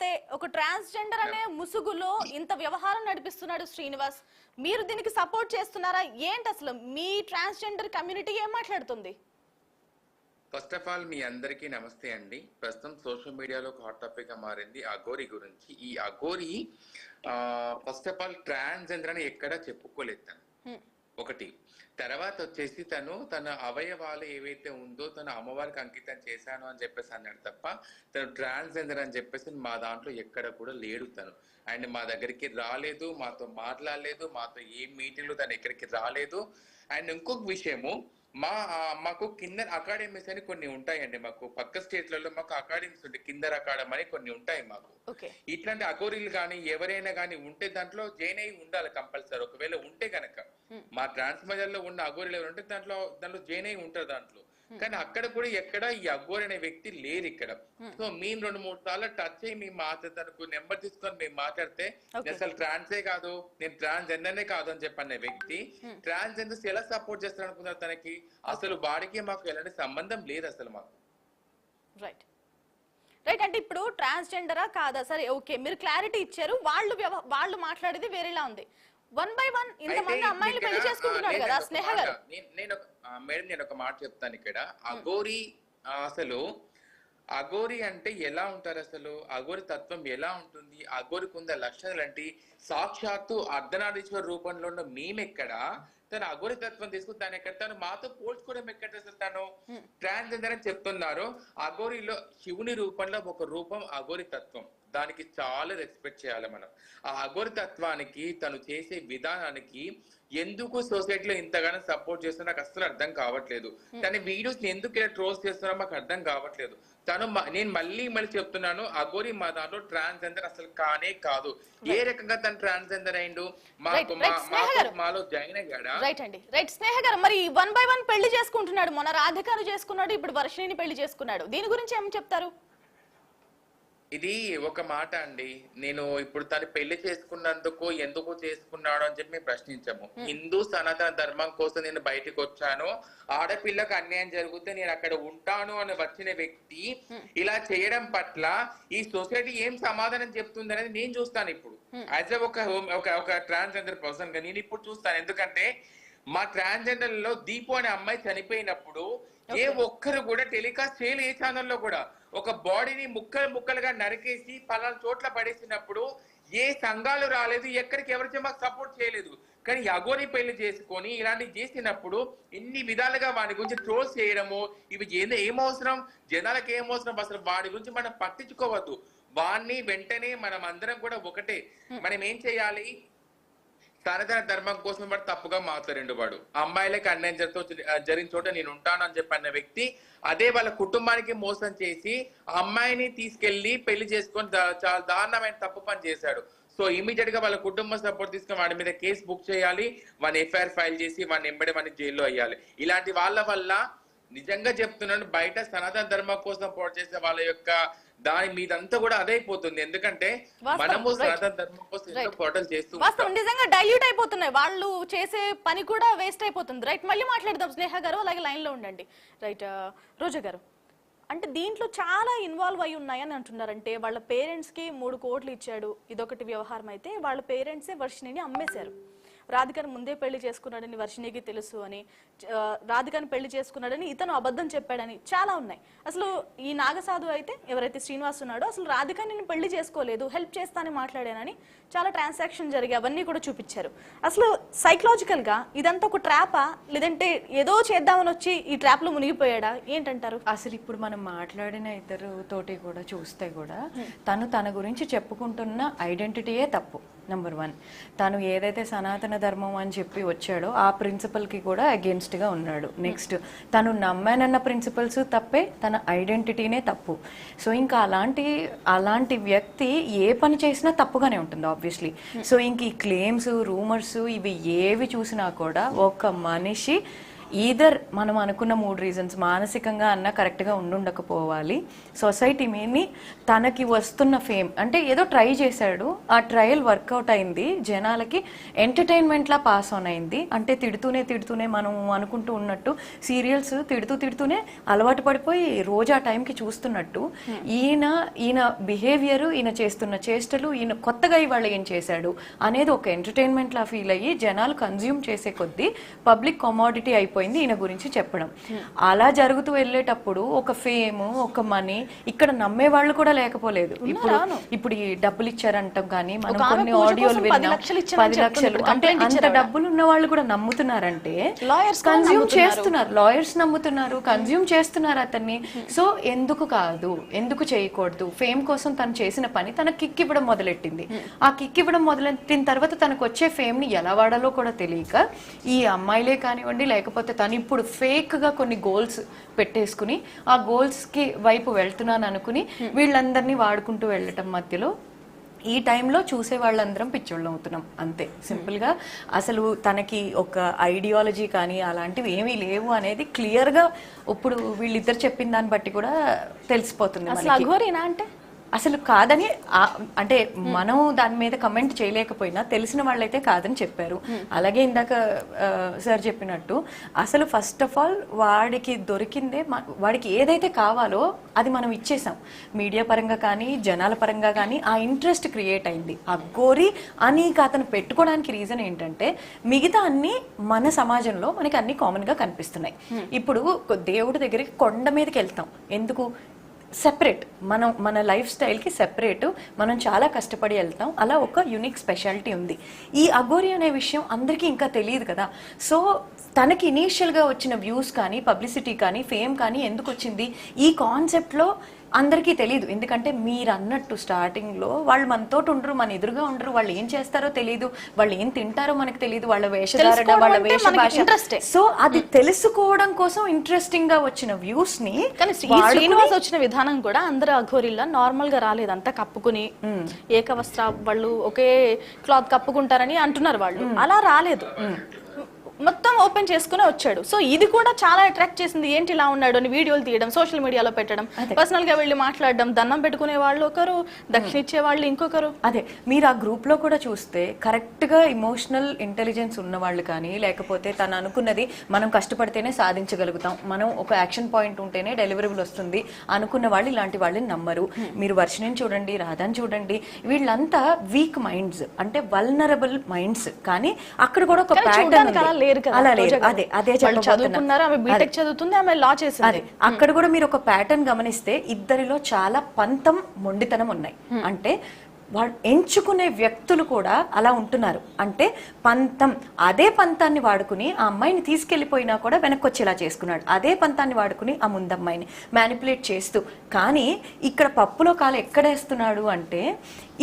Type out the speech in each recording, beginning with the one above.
చూస్తే ఒక ట్రాన్స్జెండర్ అనే ముసుగులో ఇంత వ్యవహారం నడిపిస్తున్నాడు శ్రీనివాస్. మీరు దీనికి సపోర్ట్ చేస్తున్నారా? ఏంటి అసలు మీ ట్రాన్స్జెండర్ కమ్యూనిటీ ఏం మాట్లాడుతుంది? ఫస్ట్ ఆఫ్ ఆల్ మీ అందరికీ నమస్తే అండి. ప్రస్తుతం సోషల్ మీడియాలో ఒక హాట్ టాపిక్ గా మారింది అఘోరి గురించి. ఈ Aghori first of all transgender అని ఎక్కడా చెప్పుకోలేదు తను. ఒకటి తర్వాత వచ్చేసి తన అవయవాలు ఏవైతే ఉందో తను అమ్మవారికి అంకితం చేశాను అని చెప్పేసి అన్నాడు తప్ప తను ట్రాన్స్జెండర్ అని చెప్పేసి మా దాంట్లో ఎక్కడ కూడా లేడు తను. అండ్ మా దగ్గరికి రాలేదు, మాతో మాట్లాడలేదు, మాతో ఏ మీటింగ్లు తను ఎక్కడికి రాలేదు. అండ్ ఇంకొక విషయము, మాకు కిందర్ అకాడమీస్ అని కొన్ని ఉంటాయండి. మాకు పక్క స్టేట్లలో మాకు అకాడమీస్ ఉంటాయి, కిందర్ అకాడమీ అని కొన్ని ఉంటాయి మాకు. ఇట్లాంటి అఘోరీలు కానీ ఎవరైనా కానీ ఉంటే దాంట్లో జాయిన్ అయి ఉండాలి కంపల్సరీ. ఒకవేళ ఉంటే కనుక మా ట్రాన్స్ మజల్లో ఉన్న అఘోరీలు ఎవరు ఉంటే దాంట్లో జాయిన్ అయి ఉంటారు దాంట్లో. కానీ అక్కడ కూడా ఎక్కడ ఈ అఘోరి అనే వ్యక్తి లేరు ఇక్కడ. సో మేము 2-3 సార్లు టచ్ అయ్యి మేము తనకు నెంబర్ తీసుకొని మేము మాట్లాడితే అసలు ట్రాన్సే కాదు, నేను ట్రాన్స్జెండర్నే కాదు అని చెప్పన్న వ్యక్తి ట్రాన్స్జెండర్స్ ఎలా సపోర్ట్ చేస్తారు అనుకున్నారు తనకి? అసలు బాడీకి మాకు ఎలాంటి సంబంధం లేదు అసలు మాకు. రైట్ రైట్ అంటే ఇప్పుడు ట్రాన్స్జెండరా కాదా సరే ఓకే, మీరు క్లారిటీ ఇచ్చారు. వాళ్ళు మాట్లాడేది వేరేలా ఉంది. 1 by 1 ఇంతమంది అమ్మాయిలు పెళ్లి చేసుకుంటున్నారు కదా స్నేహ గారు. మేడం నేను ఒక మాట చెప్తాను ఇక్కడ. అఘోరి అసలు అఘోరి అంటే ఎలా ఉంటారు, అసలు అఘోరి తత్వం ఎలా ఉంటుంది, అఘోరికి ఉన్న లక్షణాలు అంటే సాక్షాత్తు అర్ధనారీశ్వర రూపంలో ఉన్న మేమెక్కడ తను అఘోరి తత్వం తీసుకుని తను ఎక్కడ తను మాతో పోల్చుకోవడం ఎక్కడ? అసలు తను ట్రాన్స్జెండర్ అని చెప్తున్నారు. అఘోరిలో శివుని రూపంలో ఒక రూపం అఘోరి తత్వం. దానికి చాలా రెస్పెక్ట్ చేయాలి మనం. ఆ అఘోరి తత్వానికి తను చేసే విధానానికి ఎందుకు సొసైటీలో ఇంతగానో సపోర్ట్ చేస్తున్నా నాకు అసలు అర్థం కావట్లేదు. తన వీడియోస్ ఎందుకు ఇలా ట్రోల్స్ చేస్తున్నా మాకు అర్థం కావట్లేదు. నేను మళ్ళీ చెప్తున్నాను, అఘోరి మా దాంట్లో ట్రాన్స్జెండర్ అసలు కానే కాదు. ఏ రకంగా తను ట్రాన్స్జెండర్ అయిండు మాలో జాయిన్ అయ్యాడా? రైట్ అండి, రైట్ స్నేహ గారు. మరి 1 by 1 పెళ్లి చేసుకుంటున్నాడు, మొన్న రాధికను చేసుకున్నాడు, ఇప్పుడు వర్షిణిని పెళ్లి చేసుకున్నాడు. దీని గురించి ఏం చెప్తారు? ఇది ఒక మాట అండి. నేను ఇప్పుడు తను పెళ్లి చేసుకున్నందుకు ఎందుకు చేసుకున్నాడు అని చెప్పి మేము ప్రశ్నించాము. హిందూ సనాతన ధర్మం కోసం నేను బయటకు వచ్చాను, ఆడపిల్లకు అన్యాయం జరిగితే నేను అక్కడ ఉంటాను అని వచ్చిన వ్యక్తి ఇలా చేయడం పట్ల ఈ సొసైటీ ఏం సమాధానం చెప్తుంది అనేది నేను చూస్తాను ఇప్పుడు. యాజ్ ఒక ట్రాన్స్జెండర్ పర్సన్ గా నేను ఇప్పుడు చూస్తాను. ఎందుకంటే మా ట్రాన్స్జెండర్ లో దీపు అనే అమ్మాయి చనిపోయినప్పుడు ఏ ఒక్కరు కూడా టెలికాస్ట్ చేయలేదు. ఏ ఛానల్లో కూడా ఒక బాడీని ముక్కలుగా నరికేసి పలానా చోట్ల పడేసినప్పుడు ఏ సంఘాలు రాలేదు, ఎక్కడికి ఎవరికి మాకు సపోర్ట్ చేయలేదు. కానీ అఘోరి పెళ్లి చేసుకొని ఇలాంటివి చేసినప్పుడు ఇన్ని విధాలుగా వాడి గురించి ట్రోల్స్ చేయడము, ఇవి ఏమవసరం, జనాలకు ఏమవసరం? అసలు వాడి గురించి మనం పట్టించుకోవద్దు. వాడిని వెంటనే మనం అందరం కూడా ఒకటే. మనం ఏం చేయాలి? సనాతన ధర్మం కోసం వాడు తప్పుగా మాట్లాడిండు. వాడు అమ్మాయిలకి అన్యాయం జరిగిన చోట నేను ఉంటాను అని చెప్పన్న వ్యక్తి అదే వాళ్ళ కుటుంబానికి మోసం చేసి అమ్మాయిని తీసుకెళ్లి పెళ్లి చేసుకొని చాలా దారుణమైన తప్పు పని చేశాడు. సో ఇమీడియట్ గా వాళ్ళ కుటుంబం సపోర్ట్ తీసుకుని వాడి మీద కేసు బుక్ చేయాలి, వాడిని ఎఫ్ఐఆర్ ఫైల్ చేసి వాడిని ఎంబడి వాడిని జైల్లో వేయాలి. ఇలాంటి వాళ్ళ వల్ల నిజంగా చెప్తున్నాను, బయట సనాతన ధర్మం కోసం పోరాట చేసే వాళ్ళ యొక్క దాని మీదంతా కూడా అదైపోతుంది. ఎందుకంటే మనము సనాతన ధర్మం కోసం ఎంతో పోరాటాలు చేస్తూ నిజంగా డైల్యూట్ అయిపోతున్నాయి, వాళ్ళు చేసే పని కూడా వేస్ట్ అయిపోతుంది. రైట్, మళ్ళీ మాట్లాడదాం స్నేహ గారు, అలాగే లైన్ లో ఉండండి. రైట్ రోజా గారు, అంటే దీంట్లో చాలా ఇన్వాల్వ్ అయి ఉన్నాయని అంటున్నారంటే వాళ్ళ పేరెంట్స్ కి 3 కోట్లు ఇచ్చాడు, ఇదొకటి వ్యవహారం అయితే వాళ్ళ పేరెంట్సే వర్షిణిని అమ్మేశారు. రాధికను ముందే పెళ్లి చేసుకున్నాడని వర్షిణికి తెలుసు అని, రాధికను పెళ్లి చేసుకున్నాడని ఇతను అబద్ధం చెప్పాడని చాలా ఉన్నాయి. అసలు ఈ నాగసాధు అయితే ఎవరైతే శ్రీనివాస్ ఉన్నాడో అసలు రాధిక నేను పెళ్లి చేసుకోలేదు, హెల్ప్ చేస్తానని మాట్లాడానని చాలా ట్రాన్సాక్షన్ జరిగి అవన్నీ కూడా చూపించారు. అసలు సైకలాజికల్ గా ఇదంతా ఒక ట్రాపా, లేదంటే ఏదో చేద్దామని వచ్చి ఈ ట్రాప్ లో మునిగిపోయాడా, ఏంటంటారు? అసలు ఇప్పుడు మనం మాట్లాడిన ఇద్దరు తోటి కూడా చూస్తే కూడా తన గురించి చెప్పుకుంటున్న ఐడెంటిటీయే తప్పు. నెంబర్ 1, తను ఏదైతే సనాతన ధర్మం అని చెప్పి వచ్చాడో ఆ ప్రిన్సిపల్కి కూడా అగేన్స్ట్గా ఉన్నాడు. నెక్స్ట్ తను నమ్మానన్న ప్రిన్సిపల్స్ తప్పే, తన ఐడెంటిటీనే తప్పు. సో ఇంకా అలాంటి వ్యక్తి ఏ పని చేసినా తప్పుగానే ఉంటుంది ఆబ్వియస్లీ. సో ఇంక ఈ క్లెయిమ్స్, రూమర్స్ ఇవి ఏవి చూసినా కూడా ఒక మనిషి ఈదర్ మనం అనుకున్న 3 రీజన్స్, మానసికంగా అన్న కరెక్ట్గా ఉండకపోవాలి, సొసైటీ మీని తనకి వస్తున్న ఫేమ్ అంటే ఏదో ట్రై చేశాడు, ఆ ట్రయల్ వర్కౌట్ అయింది, జనాలకి ఎంటర్టైన్మెంట్లా పాస్ ఆన్ అయింది. అంటే తిడుతూనే మనం అనుకుంటూ ఉన్నట్టు సీరియల్స్ తిడుతూనే అలవాటు పడిపోయి రోజు ఆ టైంకి చూస్తున్నట్టు ఈయన బిహేవియర్, ఈయన చేస్తున్న చేష్టలు, ఈయన కొత్తగా ఇవాళ ఏం చేశాడు అనేది ఒక ఎంటర్టైన్మెంట్ లా ఫీల్ అయ్యి జనాలు కన్జ్యూమ్ చేసే కొద్దీ పబ్లిక్ కమోడిటీ అయిపోయింది ఈయన గురించి చెప్పడం. అలా జరుగుతూ వెళ్ళేటప్పుడు ఒక ఫేమ్, ఒక మనీ, ఇక్కడ నమ్మే వాళ్ళు కూడా లేకపోలేదు. ఇప్పుడు ఈ డబ్బులు ఇచ్చారంటాం కానీ మనం కొన్ని ఆడియోలు విన్నాం 10 లక్షలు, అంటే అంత డబ్బులు ఉన్న వాళ్ళు కూడా నమ్ముతున్నారంటే కన్జ్యూమ్ చేస్తున్నారు, లాయర్స్ నమ్ముతున్నారు, కన్జ్యూమ్ చేస్తున్నారు అతన్ని. సో ఎందుకు కాదు, ఎందుకు చేయకూడదు? ఫేమ్ కోసం తను చేసిన పని తన కిక్ ఇవ్వడం మొదలెట్టింది. ఆ కిక్ ఇవ్వడం మొదలెట్టిన తర్వాత తనకు వచ్చే ఫేమ్ ని ఎలా వాడాలో కూడా తెలియక ఈ అమ్మాయిలే కానివ్వండి, లేకపోతే తను ఇప్పుడు ఫేక్ గా కొన్ని గోల్స్ పెట్టేసుకుని ఆ గోల్స్ కి వైపు వెళ్తున్నాను అనుకుని వీళ్ళందరినీ వాడుకుంటూ వెళ్ళటం మధ్యలో ఈ టైంలో చూసే వాళ్ళందరం పిచ్చోళ్ళం అవుతున్నాం అంతే సింపుల్ గా. అసలు తనకి ఒక ఐడియాలజీ కానీ అలాంటివి ఏమీ లేవు అనేది క్లియర్ గా ఇప్పుడు వీళ్ళిద్దరు చెప్పిన దాన్ని బట్టి కూడా తెలిసిపోతుంది. అంటే అసలు కాదని అంటే మనం దాని మీద కమెంట్ చేయలేకపోయినా తెలిసిన వాళ్ళైతే కాదని చెప్పారు. అలాగే ఇందాక సార్ చెప్పినట్టు అసలు ఫస్ట్ ఆఫ్ ఆల్ వాడికి దొరికిందే, వాడికి ఏదైతే కావాలో అది మనం ఇచ్చేసాం. మీడియా పరంగా కానీ జనాల పరంగా కానీ ఆ ఇంట్రెస్ట్ క్రియేట్ అయింది. అఘోరి అని అతను పెట్టుకోవడానికి రీజన్ ఏంటంటే మిగతా అన్ని మన సమాజంలో మనకి అన్ని కామన్ గా కనిపిస్తున్నాయి. ఇప్పుడు దేవుడి దగ్గరికి కొండ మీదకి వెళ్తాం ఎందుకు? సెపరేట్, మన లైఫ్ స్టైల్కి సెపరేట్, మనం చాలా కష్టపడి వెళ్తాం. అలా ఒక యూనిక్ స్పెషాలిటీ ఉంది. ఈ అఘోరి అనే విషయం అందరికీ ఇంకా తెలియదు కదా. సో తనకి ఇనీషియల్గా వచ్చిన వ్యూస్ కానీ, పబ్లిసిటీ కానీ, ఫేమ్ కానీ ఎందుకు వచ్చింది? ఈ కాన్సెప్ట్లో అందరికీ తెలియదు. ఎందుకంటే మీరు అన్నట్టు స్టార్టింగ్లో వాళ్ళు మనతో ఉండరు, మన ఎదురుగా ఉండరు, వాళ్ళు ఏం చేస్తారో తెలియదు, వాళ్ళు ఏం తింటారో మనకు తెలియదు, వాళ్ళ వేషధారణ, వాళ్ళ వేష భాష. సో అది తెలుసుకోవడం కోసం ఇంట్రెస్టింగ్ గా వచ్చిన వ్యూస్ ని, కానీ శ్రీనివాస్ వచ్చిన విధానం కూడా అందరూ అఘోరిల్లా నార్మల్ గా రాలేదు. అంతా కప్పుకుని ఏకవస్త్ర వాళ్ళు ఒకే క్లాత్ కప్పుకుంటారని అంటున్నారు వాళ్ళు, అలా రాలేదు, మొత్తం ఓపెన్ చేసుకునే వచ్చాడు. సో ఇది కూడా చాలా అట్రాక్ట్ చేసింది. ఏంటి ఇలా ఉన్నాడు అని వీడియోలు తీయడం, సోషల్ మీడియాలో పెట్టడం, పర్సనల్ గా వెళ్ళి మాట్లాడడం, దండం పెట్టుకునే వాళ్ళు ఒకరు, దక్షిణ ఇచ్చే వాళ్ళు ఇంకొకరు. అదే మీరు ఆ గ్రూప్ లో కూడా చూస్తే కరెక్ట్ గా ఇమోషనల్ ఇంటెలిజెన్స్ ఉన్న వాళ్ళు కానీ, లేకపోతే తను అనుకున్నది మనం కష్టపడితేనే సాధించగలుగుతాం, మనం ఒక యాక్షన్ పాయింట్ ఉంటేనే డెలివరబుల్ వస్తుంది అనుకున్న వాళ్ళు ఇలాంటి వాళ్ళని నమ్మరు. మీరు వర్షిని చూడండి, రాధాని చూడండి, వీళ్ళంతా వీక్ మైండ్స్, అంటే వల్నరబుల్ మైండ్స్. కానీ అక్కడ కూడా ఒక ప్యాటర్న్ అక్కడ కూడా మీరు ఒక ప్యాటర్న్ గమనిస్తే ఇద్దరిలో చాలా పంతం, మొండితనం ఉన్నాయి. అంటే వాడు ఎంచుకునే వ్యక్తులు కూడా అలా ఉంటున్నారు. అంటే పంతం, అదే పంతాన్ని వాడుకుని ఆ అమ్మాయిని తీసుకెళ్లిపోయినా కూడా వెనక్కి వచ్చేలా చేసుకున్నాడు. అదే పంతాన్ని వాడుకుని ఆ ముందమ్మాయిని మ్యానిపులేట్ చేస్తూ. కానీ ఇక్కడ పప్పులో కాలు ఎక్కడేస్తున్నాడు అంటే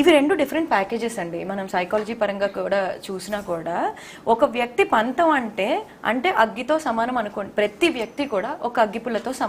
ఇవి 2 డిఫరెంట్ ప్యాకేజెస్ అండి. మనం సైకాలజీ పరంగా కూడా చూసినా కూడా ఒక వ్యక్తి పంతం అంటే అగ్గితో సమానం అనుకోండి. ప్రతి వ్యక్తి కూడా ఒక అగ్గిపుల్లతో సమానం.